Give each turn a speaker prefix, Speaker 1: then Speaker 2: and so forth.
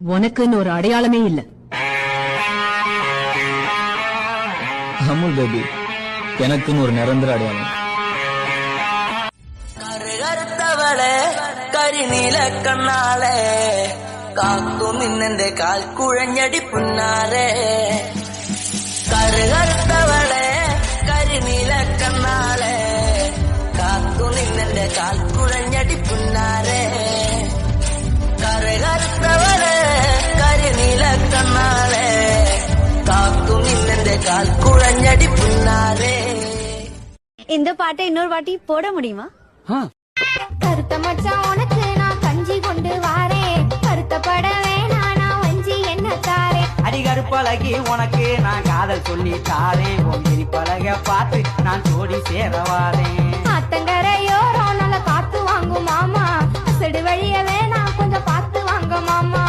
Speaker 1: உனக்குன்னு ஒரு அடையாளமே இல்ல.
Speaker 2: அமுல் பேபி, எனக்குன்னு ஒரு நிரந்தர அடையாளம்.
Speaker 3: കറുകറുത്തവളെ കരിനീല കണ്ണാളെ കാത്തു നിന്നെ കാൽ കുഴഞ്ഞടി പുന്നാരെ. കറുകറുത്തവളെ കരിനീല കണ്ണാളെ കാത്തു നിന്നെ കാൽ കുഴഞ്ഞടി പുന്നാരെ. കറുകറുത്തവളെ കരിനീല കണ്ണാളെ കാത്തു നിന്നെ കാൽ കുഴഞ്ഞടി പുന്നാരെ.
Speaker 4: இந்த பாட்டை இன்னொரு வாட்டி போட முடியுமா?
Speaker 5: கருத்த மச்சான் உனக்கு நான் கஞ்சி கொண்டு வாரேன், கருத்தப்பட வேணா நான் வஞ்சி என்ன தாரேன்.
Speaker 6: அடிகருப்பழகி உனக்கு நான் காதல் சொல்லி தாரேன், பொங்கிரி பழக பார்த்து நான் ஜோடி சேரவாரேன்.
Speaker 5: ஆத்தங்கரையோரம் நல்ல காத்து வாங்கும் மாமா, செடு வழிய வேணா கொஞ்சம் பார்த்து வாங்க மாமா.